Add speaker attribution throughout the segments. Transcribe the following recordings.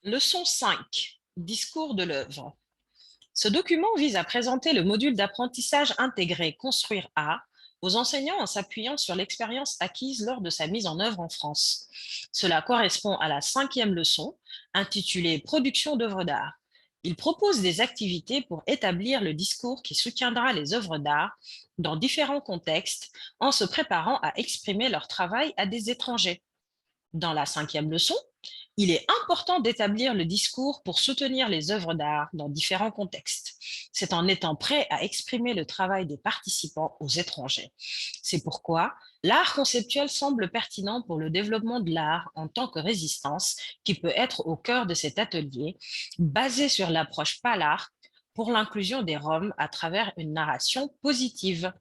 Speaker 1: Leçon 5. Discours de l'œuvre. Ce document vise à présenter le module d'apprentissage intégré Construire A aux enseignants en s'appuyant sur l'expérience acquise lors de sa mise en œuvre en France. Cela correspond à la 5e leçon, intitulée Production d'œuvres d'art. Il propose des activités pour établir le discours qui soutiendra les œuvres d'art dans différents contextes en se préparant à exprimer leur travail à des étrangers. Dans la 5e leçon, il est important d'établir le discours pour soutenir les œuvres d'art dans différents contextes. C'est en étant prêt à exprimer le travail des participants aux étrangers. C'est pourquoi l'art conceptuel semble pertinent pour le développement de l'art en tant que résistance, qui peut être au cœur de cet atelier, basé sur l'approche PALAR pour l'inclusion des Roms à travers une narration positive.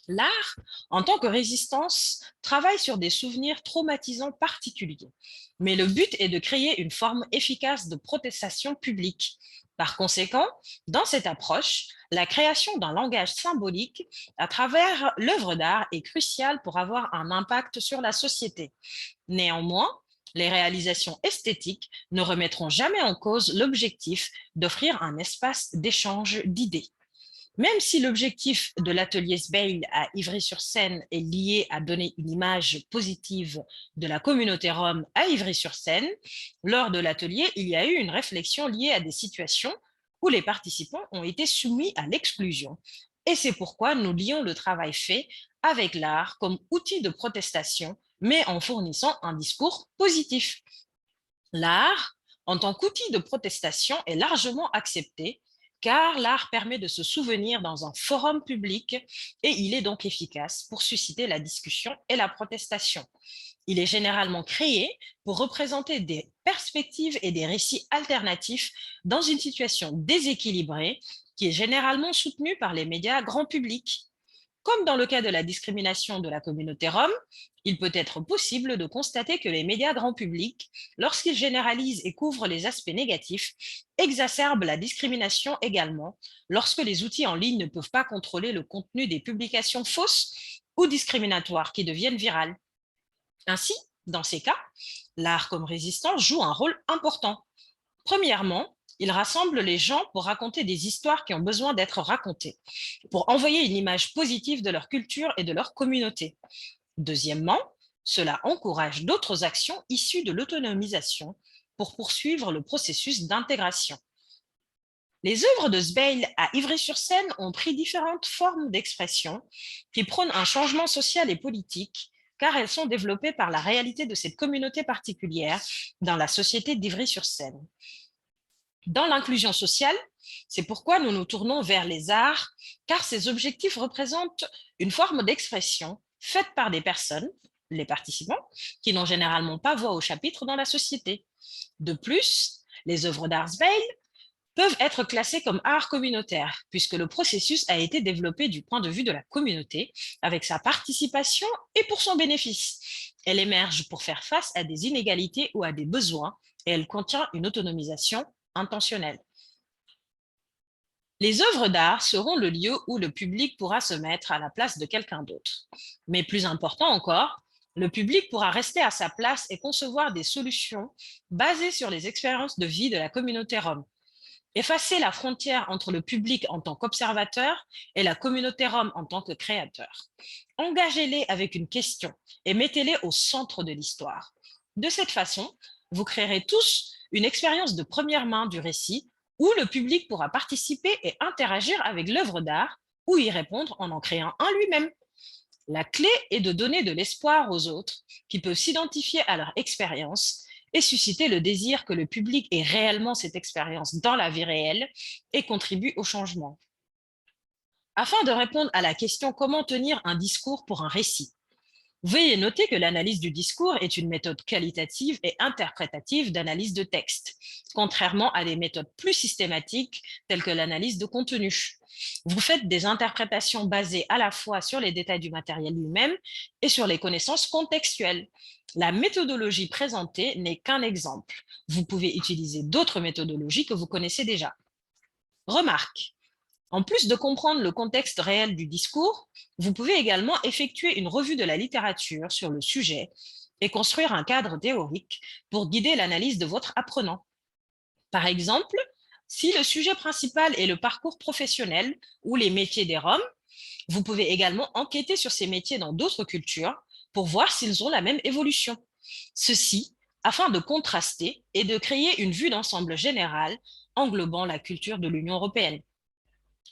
Speaker 1: L'art, en tant que résistance, travaille sur des souvenirs traumatisants particuliers, mais le but est de créer une forme efficace de protestation publique. Par conséquent, dans cette approche, la création d'un langage symbolique à travers l'œuvre d'art est cruciale pour avoir un impact sur la société. Néanmoins, les réalisations esthétiques ne remettront jamais en cause l'objectif d'offrir un espace d'échange d'idées. Même si l'objectif de l'atelier Sbeil à Ivry-sur-Seine est lié à donner une image positive de la communauté rome à Ivry-sur-Seine, lors de l'atelier, il y a eu une réflexion liée à des situations où les participants ont été soumis à l'exclusion. Et c'est pourquoi nous lions le travail fait avec l'art comme outil de protestation, mais en fournissant un discours positif. L'art, en tant qu'outil de protestation, est largement accepté car l'art permet de se souvenir dans un forum public et il est donc efficace pour susciter la discussion et la protestation. Il est généralement créé pour représenter des perspectives et des récits alternatifs dans une situation déséquilibrée qui est généralement soutenue par les médias grand public. Comme dans le cas de la discrimination de la communauté rome, il peut être possible de constater que les médias grand public, lorsqu'ils généralisent et couvrent les aspects négatifs, exacerbent la discrimination également, lorsque les outils en ligne ne peuvent pas contrôler le contenu des publications fausses ou discriminatoires qui deviennent virales. Ainsi, dans ces cas, l'art comme résistance joue un rôle important. Premièrement, il rassemble les gens pour raconter des histoires qui ont besoin d'être racontées, pour envoyer une image positive de leur culture et de leur communauté. Deuxièmement, cela encourage d'autres actions issues de l'autonomisation pour poursuivre le processus d'intégration. Les œuvres de Sbeil à Ivry-sur-Seine ont pris différentes formes d'expression qui prônent un changement social et politique, car elles sont développées par la réalité de cette communauté particulière dans la société d'Ivry-sur-Seine. Dans l'inclusion sociale, c'est pourquoi nous nous tournons vers les arts, car ces objectifs représentent une forme d'expression faite par des personnes, les participants, qui n'ont généralement pas voix au chapitre dans la société. De plus, les œuvres d'art Sbeil peuvent être classées comme art communautaire, puisque le processus a été développé du point de vue de la communauté, avec sa participation et pour son bénéfice. Elle émerge pour faire face à des inégalités ou à des besoins, et elle contient une autonomisation intentionnelle. Les œuvres d'art seront le lieu où le public pourra se mettre à la place de quelqu'un d'autre. Mais plus important encore, le public pourra rester à sa place et concevoir des solutions basées sur les expériences de vie de la communauté rome. Effacer la frontière entre le public en tant qu'observateur et la communauté rome en tant que créateur. Engagez-les avec une question et mettez-les au centre de l'histoire. De cette façon, vous créerez tous une expérience de première main du récit où le public pourra participer et interagir avec l'œuvre d'art ou y répondre en créant un lui-même. La clé est de donner de l'espoir aux autres qui peuvent s'identifier à leur expérience et susciter le désir que le public ait réellement cette expérience dans la vie réelle et contribue au changement. Afin de répondre à la question comment tenir un discours pour un récit, veuillez noter que l'analyse du discours est une méthode qualitative et interprétative d'analyse de texte, contrairement à des méthodes plus systématiques telles que l'analyse de contenu. Vous faites des interprétations basées à la fois sur les détails du matériel lui-même et sur les connaissances contextuelles. La méthodologie présentée n'est qu'un exemple. Vous pouvez utiliser d'autres méthodologies que vous connaissez déjà. Remarque. En plus de comprendre le contexte réel du discours, vous pouvez également effectuer une revue de la littérature sur le sujet et construire un cadre théorique pour guider l'analyse de votre apprenant. Par exemple, si le sujet principal est le parcours professionnel ou les métiers des Roms, vous pouvez également enquêter sur ces métiers dans d'autres cultures pour voir s'ils ont la même évolution. Ceci afin de contraster et de créer une vue d'ensemble générale englobant la culture de l'Union européenne.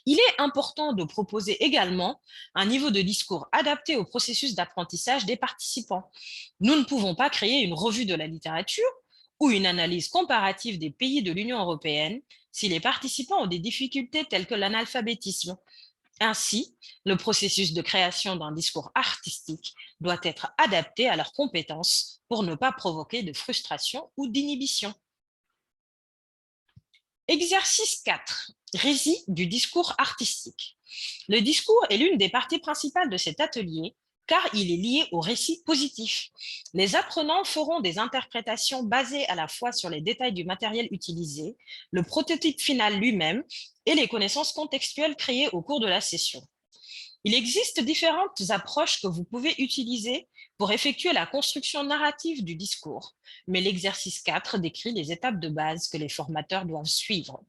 Speaker 1: Il est important de proposer également un niveau de discours adapté au processus d'apprentissage des participants. Nous ne pouvons pas créer une revue de la littérature ou une analyse comparative des pays de l'Union européenne si les participants ont des difficultés telles que l'analphabétisme. Ainsi, le processus de création d'un discours artistique doit être adapté à leurs compétences pour ne pas provoquer de frustration ou d'inhibition. Exercice 4. Récit du discours artistique. Le discours est l'une des parties principales de cet atelier car il est lié au récit positif. Les apprenants feront des interprétations basées à la fois sur les détails du matériel utilisé, le prototype final lui-même et les connaissances contextuelles créées au cours de la session. Il existe différentes approches que vous pouvez utiliser pour effectuer la construction narrative du discours, mais l'exercice 4 décrit les étapes de base que les formateurs doivent suivre.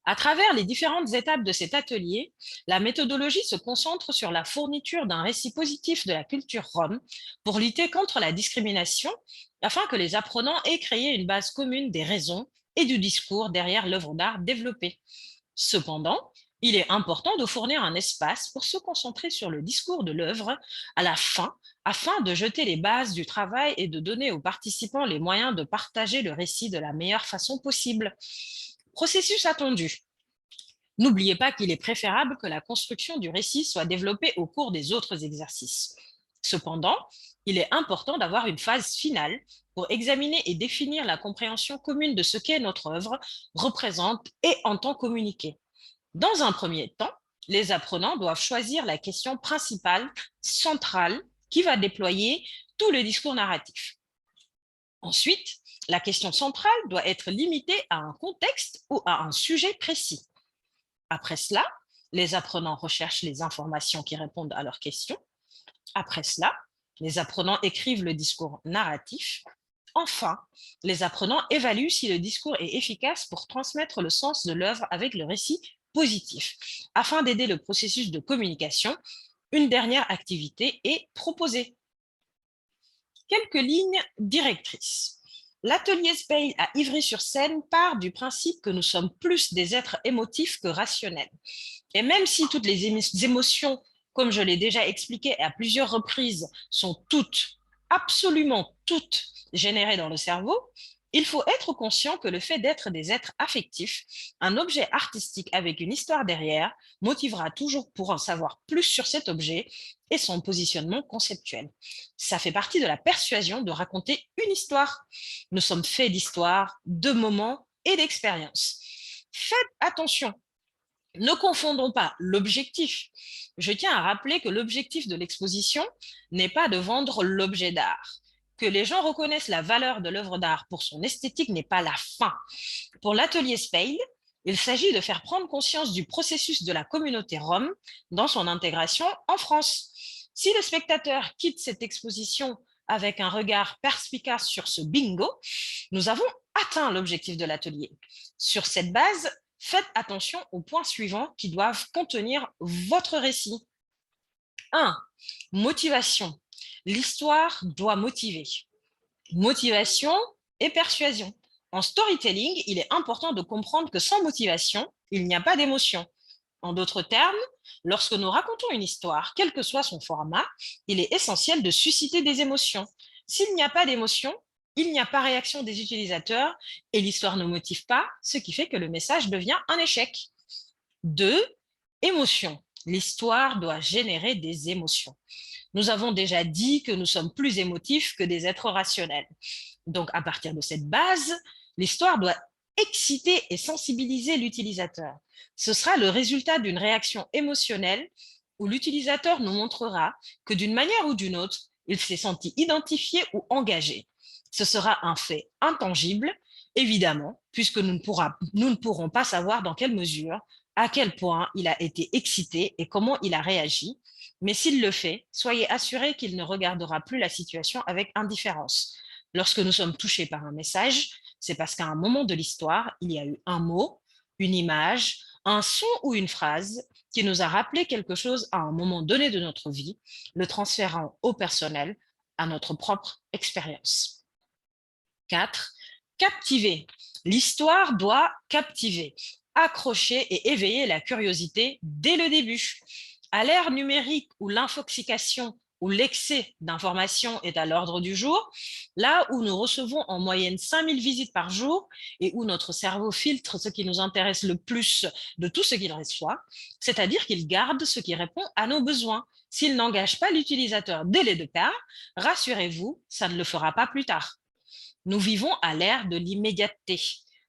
Speaker 1: À travers les différentes étapes de cet atelier, la méthodologie se concentre sur la fourniture d'un récit positif de la culture rom pour lutter contre la discrimination, afin que les apprenants aient créé une base commune des raisons et du discours derrière l'œuvre d'art développée. Cependant, il est important de fournir un espace pour se concentrer sur le discours de l'œuvre à la fin, afin de jeter les bases du travail et de donner aux participants les moyens de partager le récit de la meilleure façon possible. Processus attendu. N'oubliez pas qu'il est préférable que la construction du récit soit développée au cours des autres exercices. Cependant, il est important d'avoir une phase finale pour examiner et définir la compréhension commune de ce qu'est notre œuvre, représente et entend communiquer. Dans un premier temps, les apprenants doivent choisir la question principale, centrale, qui va déployer tout le discours narratif. Ensuite, la question centrale doit être limitée à un contexte ou à un sujet précis. Après cela, les apprenants recherchent les informations qui répondent à leurs questions. Après cela, les apprenants écrivent le discours narratif. Enfin, les apprenants évaluent si le discours est efficace pour transmettre le sens de l'œuvre avec le récit positif. Afin d'aider le processus de communication, une dernière activité est proposée. Quelques lignes directrices. L'atelier Speil à Ivry-sur-Seine part du principe que nous sommes plus des êtres émotifs que rationnels. Et même si toutes les émotions, comme je l'ai déjà expliqué à plusieurs reprises, sont toutes, absolument toutes, générées dans le cerveau, il faut être conscient que le fait d'être des êtres affectifs, un objet artistique avec une histoire derrière, motivera toujours pour en savoir plus sur cet objet et son positionnement conceptuel. Ça fait partie de la persuasion de raconter une histoire. Nous sommes faits d'histoire, de moments et d'expériences. Faites attention. Ne confondons pas l'objectif. Je tiens à rappeler que l'objectif de l'exposition n'est pas de vendre l'objet d'art. Que les gens reconnaissent la valeur de l'œuvre d'art pour son esthétique n'est pas la fin. Pour l'atelier Speil, il s'agit de faire prendre conscience du processus de la communauté rom dans son intégration en France. Si le spectateur quitte cette exposition avec un regard perspicace sur ce bingo, nous avons atteint l'objectif de l'atelier. Sur cette base, faites attention aux points suivants qui doivent contenir votre récit. 1. Motivation. L'histoire doit motiver. Motivation et persuasion. En storytelling, il est important de comprendre que sans motivation, il n'y a pas d'émotion. En d'autres termes, lorsque nous racontons une histoire, quel que soit son format, il est essentiel de susciter des émotions. S'il n'y a pas d'émotion, il n'y a pas réaction des utilisateurs et l'histoire ne motive pas, ce qui fait que le message devient un échec. 2. Émotion. L'histoire doit générer des émotions. Nous avons déjà dit que nous sommes plus émotifs que des êtres rationnels. Donc, à partir de cette base, l'histoire doit exciter et sensibiliser l'utilisateur. Ce sera le résultat d'une réaction émotionnelle où l'utilisateur nous montrera que d'une manière ou d'une autre, il s'est senti identifié ou engagé. Ce sera un fait intangible, évidemment, puisque nous ne pourrons pas savoir dans quelle mesure, à quel point il a été excité et comment il a réagi. Mais s'il le fait, soyez assurés qu'il ne regardera plus la situation avec indifférence. Lorsque nous sommes touchés par un message, C'est parce qu'à un moment de l'histoire, il y a eu un mot, une image, un son ou une phrase qui nous a rappelé quelque chose à un moment donné de notre vie, le transférant au personnel, à notre propre expérience. 4. Captiver. L'histoire doit captiver, accrocher et éveiller la curiosité dès le début. À l'ère numérique où l'infoxication ou l'excès d'informations est à l'ordre du jour, là où nous recevons en moyenne 5000 visites par jour et où notre cerveau filtre ce qui nous intéresse le plus de tout ce qu'il reçoit, c'est-à-dire qu'il garde ce qui répond à nos besoins. S'il n'engage pas l'utilisateur dès les deux cas, rassurez-vous, ça ne le fera pas plus tard. Nous vivons à l'ère de l'immédiateté,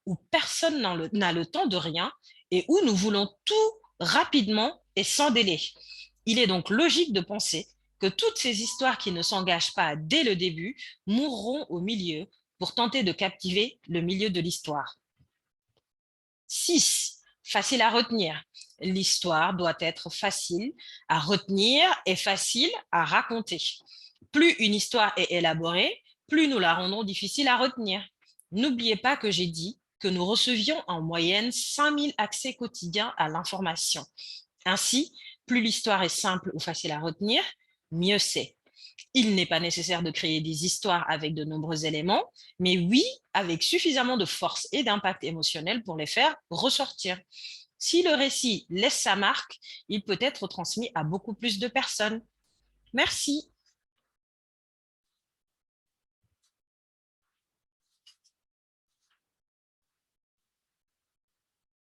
Speaker 1: où personne n'a le temps de rien et où nous voulons tout rapidement et sans délai. Il est donc logique de penser que toutes ces histoires qui ne s'engagent pas dès le début mourront au milieu pour tenter de captiver le milieu de l'histoire. 6. Facile à retenir. L'histoire doit être facile à retenir et facile à raconter. Plus une histoire est élaborée, plus nous la rendons difficile à retenir. N'oubliez pas que j'ai dit que nous recevions en moyenne 5000 accès quotidiens à l'information. Ainsi, plus l'histoire est simple ou facile à retenir, mieux c'est. Il n'est pas nécessaire de créer des histoires avec de nombreux éléments, mais oui, avec suffisamment de force et d'impact émotionnel pour les faire ressortir. Si le récit laisse sa marque, il peut être transmis à beaucoup plus de personnes. Merci.